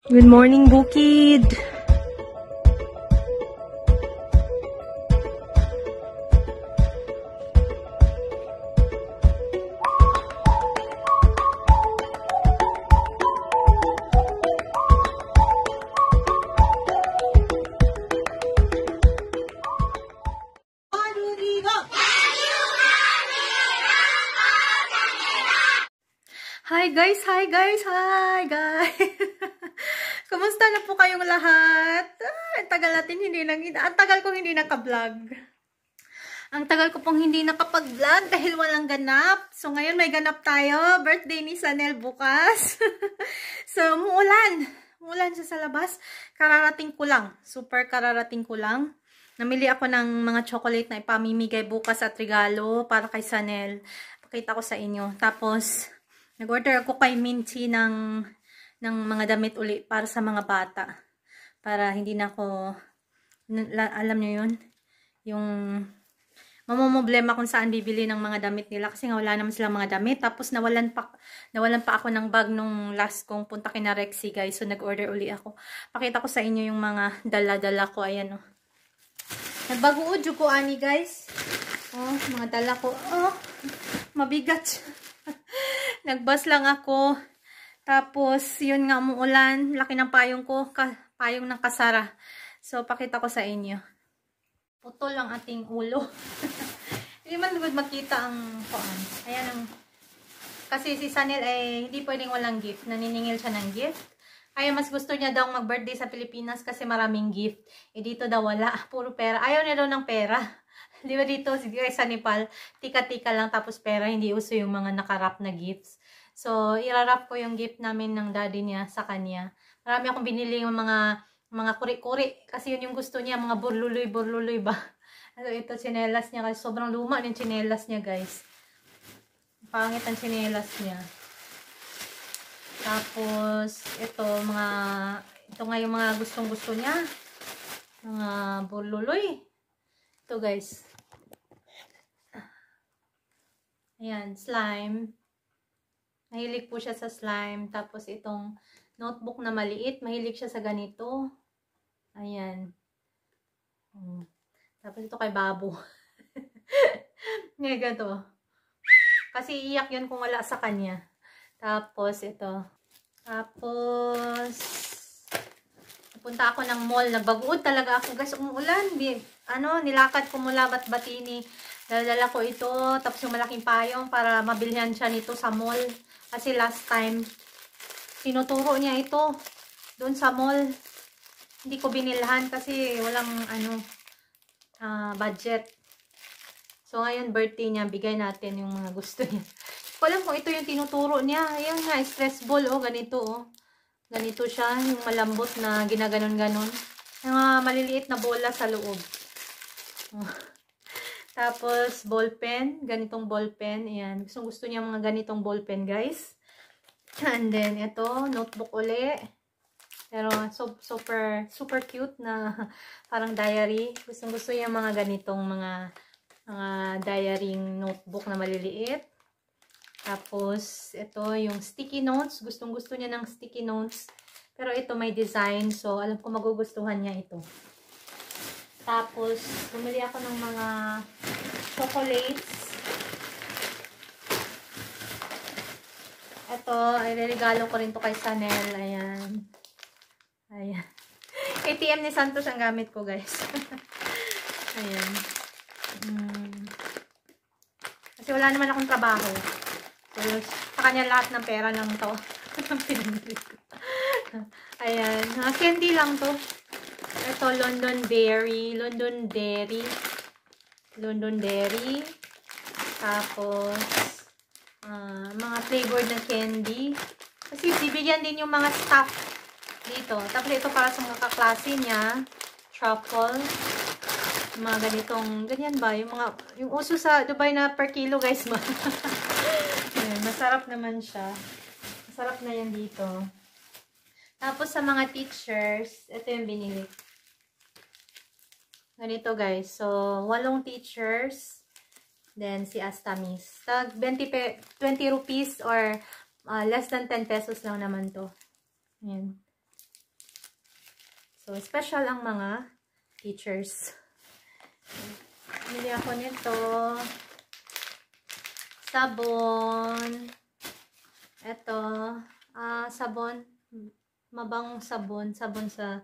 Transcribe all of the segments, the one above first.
Good morning, Bukid! Hi guys! Hi guys! Hi guys! Kumusta na po kayong lahat? Ang tagal kong hindi naka-vlog. Ang tagal ko pong hindi nakapag-vlog dahil walang ganap. So ngayon may ganap tayo. Birthday ni Sanel bukas. So umuulan. Umuulan siya sa labas. Kararating ko lang. Super kararating ko lang. Namili ako ng mga chocolate na ipamimigay bukas at regalo para kay Sanel. Pakita ko sa inyo. Tapos nag-order ako kay Minty ng mga damit uli para sa mga bata. Para hindi na ako, alam nyo yun, yung mamomblema kung saan bibili ng mga damit nila. Kasi nga wala naman silang mga damit. Tapos nawalan pa ako ng bag nung last kong punta kina Rexy guys. So nag-order uli ako. Pakita ko sa inyo yung mga dala-dala ko. Ayan o. Nagbaguod ko ani guys. Oh, mga dala ko. Oh, mabigat. Nagbas lang ako. Tapos, yun nga, umuulan. Laki ng payong ko. Payong ng kasara. So, pakita ko sa inyo. Putol ang ating ulo. Hindi man good makita ang kuan. Ayan ang... Kasi si Sanel ay hindi pwedeng walang gift. Naniningil siya ng gift. Kaya mas gusto niya daw mag-birthday sa Pilipinas kasi maraming gift. Eh dito daw wala. Puro pera. Ayaw niya daw ng pera. Di ba dito sa Nepal, tika-tika lang tapos pera, hindi uso yung mga nakarap na gifts. So, irarap ko yung gift namin ng daddy niya sa kanya. Marami akong binili yung mga kuri-kuri kasi yun yung gusto niya, mga burluloy ba. So, ito tsinelas niya kasi sobrang luma yung tsinelas niya guys. Pangit ang tsinelas niya. Tapos, ito nga yung mga gustong-gusto niya. Mga burluloy. Ito guys. Ayan, slime. Mahilig po siya sa slime. Tapos itong notebook na maliit. Mahilig siya sa ganito. Ayan. Tapos ito kay Babo. Ngayon ganito. Kasi iyak yun kung wala sa kanya. Tapos ito. Tapos punta ako ng mall. Nagbaguod talaga ako. Guys, umuulan. Nilakad ko mula Batbatini. Dala ko ito. Tapos yung malaking payong para mabilhan siya nito sa mall. Kasi last time, tinuturo niya ito doon sa mall. Hindi ko binilhan kasi walang budget. So ngayon birthday niya, bigay natin yung mga gusto niya. Ko alam kung ito yung tinuturo niya. Ayun nga, stress ball. Oh, ganito. Oh. Ganito siya. Yung malambot na ginaganon-ganon. Yung maliliit na bola sa loob. Oh. Tapos, ballpen. Ganitong ballpen. Ayan. Gusto niya mga ganitong ballpen, guys. And then, ito. Notebook uli. Pero, super cute na parang diary. Gusto niya mga ganitong mga diarying notebook na maliliit. Tapos, ito yung sticky notes. Gusto niya ng sticky notes. Pero ito may design. So, alam ko magugustuhan niya ito. Tapos, bumili ako ng mga chocolates. Ito, ireregalo ko rin to kay Sanel. Ayan. Ayan. ATM ni Santos ang gamit ko, guys. Ayan. Kasi wala naman akong trabaho. So, sa kanya lahat ng pera ng to. Pinamili ko. Ayan. Candy lang to. Ito, London Dairy. Tapos, mga flavored na candy. Kasi bibigyan din yung mga stuff dito. Tapos ito para sa mga kaklase niya. Truffle. Mga ganitong, ganyan ba? Yung uso sa Dubai na per kilo guys ba? Ayan, masarap naman siya. Masarap na yan dito. Tapos sa mga teachers, ito yung binili. Ganito guys. So, 8 teachers. Then, si Astamis. Tag 20 rupees or less than 10 pesos lang naman to. Ayan. So, special ang mga teachers. Bili ako nito. Sabon. Ito. Sabon. Mabangong sabon. Sabon sa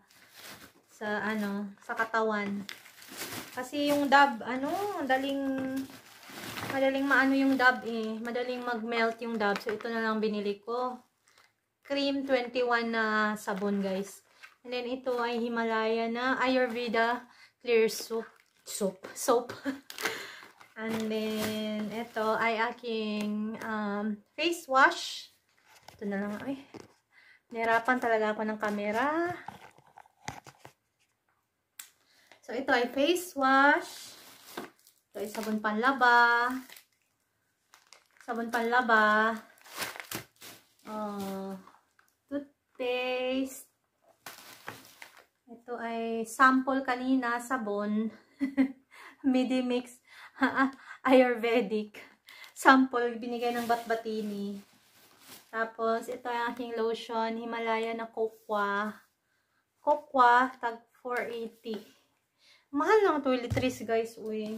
katawan. Kasi yung Dove, madaling maano yung Dove eh. Madaling mag-melt yung Dove. So, ito na lang binili ko. Cream 21 na sabon, guys. And then, ito ay Himalaya na Ayurveda Clear Soap. And then, ito ay aking face wash. Ito na lang. Ay, nahirapan talaga ako ng camera. So, ito ay face wash. Ito ay sabon panlaba. Toothpaste. Ito ay sample kanina, sabon. Medimix Ayurvedic. Sample, binigay ng Batbatini. Tapos, ito ay aking lotion. Himalaya na Kokwa. Tag 480. Mahal ng toiletries, guys. Uy.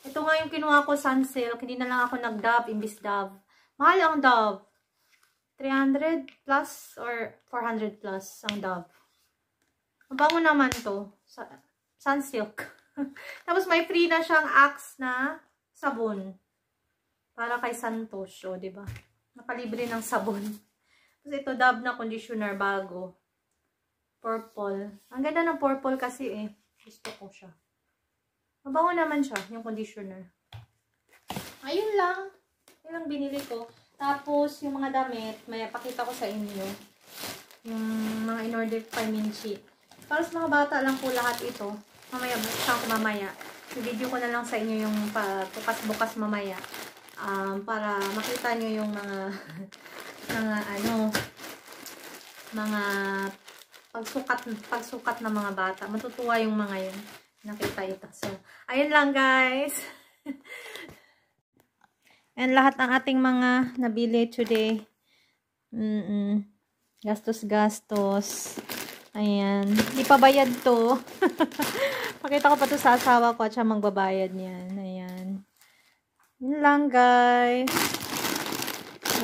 Ito nga yung kinuha ko, Sunsilk. Hindi na lang ako nag-Dove, imbis Dove. Mahal ang Dove. 300 plus or 400 plus ang Dove. Mabango naman to. Sunsilk. Tapos may free na siyang Axe na sabon. Para kay Santosh. O, diba? Nakalibre ng sabon. Tapos ito, Dove na conditioner bago. Purple. Ang ganda ng purple kasi eh. Gusto ko siya. Mabango naman siya, yung conditioner. Ayun lang. Yun lang binili ko. Tapos, yung mga damit, may pakita ko sa inyo. Yung mga in-order kay Minchi. Para sa mga bata lang po lahat ito. Mamaya, buksan ko mamaya. I-video ko na lang sa inyo yung bukas-bukas mamaya. Para makita nyo yung mga mga pagsukat ng mga bata. Matutuwa yung mga yun. Nakita ito. So, ayun lang guys. And lahat ng ating mga nabili today. Gastos. Ayan. Di pa bayad to. Pakita ko pa to sa asawa ko at siya magbabayad niyan. Ayan. Yun lang guys.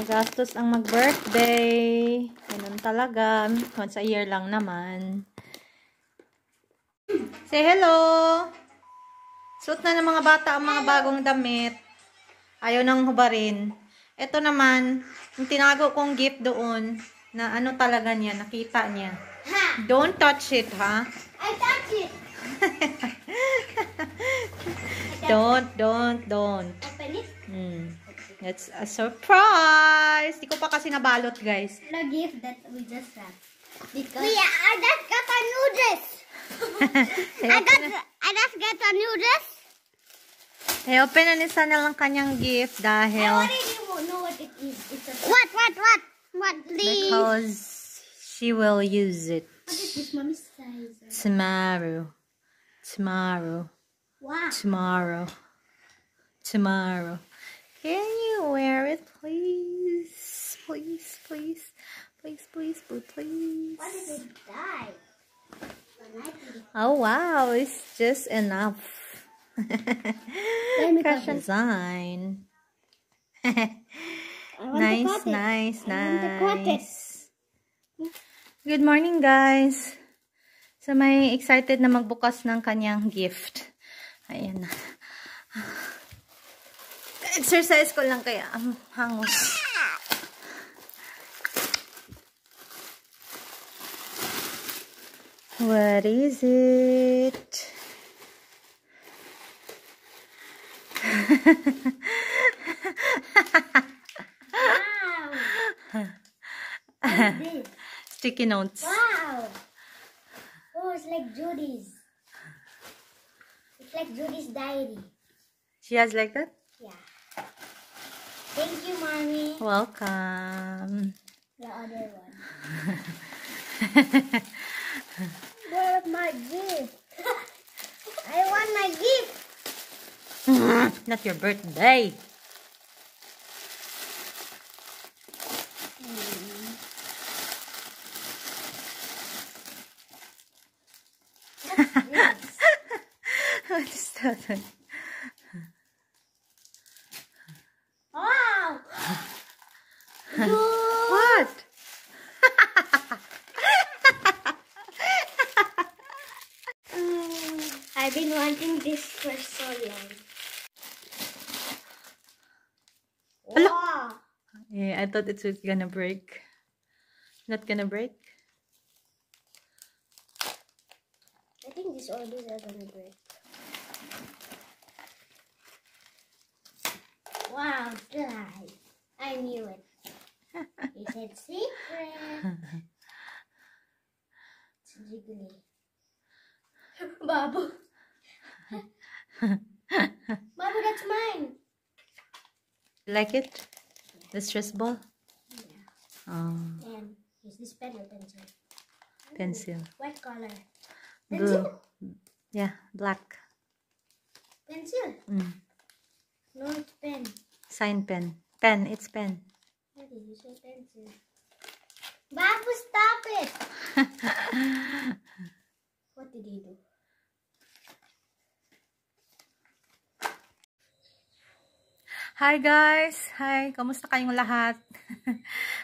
Magastos ang mag-birthday. Ganun talaga. Once a year lang naman. Say hello! Suot na ng mga bata ang mga bagong damit. Ayaw nang hubarin. Ito naman, yung tinago kong gift doon, na ano talaga niya, nakita niya. Ha? Don't touch it, ha? I touch it! Don't. Open it? That's a surprise! Di ko pa kasi nabalot, guys. The gift that we just got. Because I just got a new dress. I just got a new dress. Open na ni Sana lang kanyang gift dahil... I already know what it is. What? What? Because she will use it. What is this, mommy's size? Tomorrow. Wow. Tomorrow. Can you wear it, please? Please. What if it died? Oh wow, it's just enough. Crush design. Nice. Good morning, guys. So, may excited na magbukas ng kanyang gift. Ayan na. Exercise ko lang kaya ang hangos. What is it? Wow. What is this? Sticky notes. Wow. Oh, it's like Judy's. It's like Judy's diary. She has like that? Yeah. Thank you, Mommy. Welcome. The other one. Where's my gift? I want my gift. Not your birthday. What's this? What is that? Wow! What? I've been wanting this for so long. Wow! Yeah, I thought it was gonna break. Not gonna break? I think these orders are gonna break. Wow, slide. I knew it. You said secret. It's jiggly. Babu. Babu, that's mine. Like it? The stress ball? Yeah. Oh, And is this pen or pencil? pencil. What color? Blue. Pencil? Yeah, black. Pencil? Mm. No, it's pen. Sign pen. Pen, it's pen. Why did you say pencil? Babu, stop it! What did he do? Hi guys! Hi! Kamusta kayong lahat?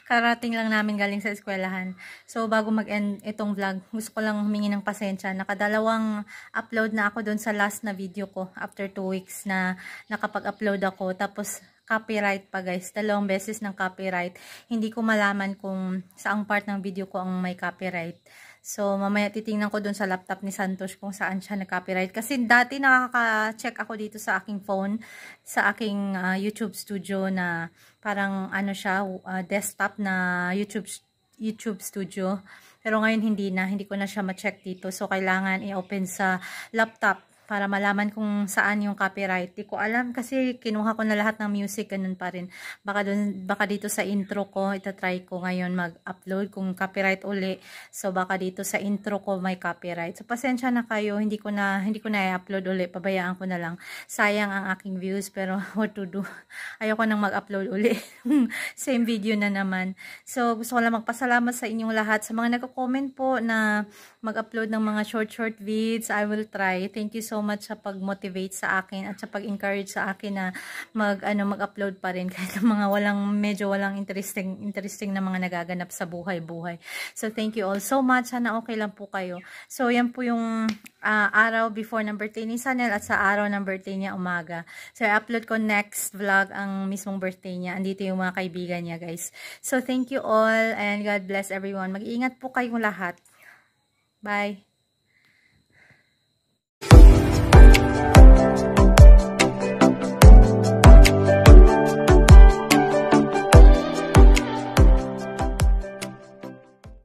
Karating lang namin galing sa eskwelahan. So bago mag-end itong vlog, gusto ko lang humingi ng pasensya. Nakadalawang upload na ako doon sa last na video ko after 2 weeks na nakapag-upload ako. Tapos copyright pa guys. 2 beses ng copyright. Hindi ko malaman kung saang part ng video ko ang may copyright. So, mamaya titingnan ko dun sa laptop ni Santos kung saan siya nag-copyright. Kasi dati nakaka-check ako dito sa aking phone, sa aking YouTube studio na parang ano siya, desktop na YouTube studio. Pero ngayon hindi ko na siya ma-check dito. So, kailangan i-open sa laptop para malaman kung saan yung copyright. Di ko alam kasi kinuha ko na lahat ng music, ganun pa rin. Baka dito sa intro ko, itatry ko ngayon mag-upload kung copyright uli. So baka dito sa intro ko may copyright. So pasensya na kayo, hindi ko na i-upload uli. Pabayaan ko na lang. Sayang ang aking views pero what to do. Ayoko nang mag-upload uli. Same video na naman. So gusto ko lang magpasalamat sa inyong lahat. Sa mga nagko-comment po na mag-upload ng mga short vids, I will try. Thank you so much sa pag-motivate sa akin at sa pag-encourage sa akin na mag-upload pa rin kahit mga medyo walang interesting na mga nagaganap sa buhay-buhay. So thank you all so much. Sana okay lang po kayo. So yan po yung araw before ng birthday ni Sanel at sa araw ng birthday niya umaga. So i-upload ko next vlog ang mismong birthday niya. Andito yung mga kaibigan niya guys. So thank you all and God bless everyone. Mag-iingat po kayong lahat. Bye.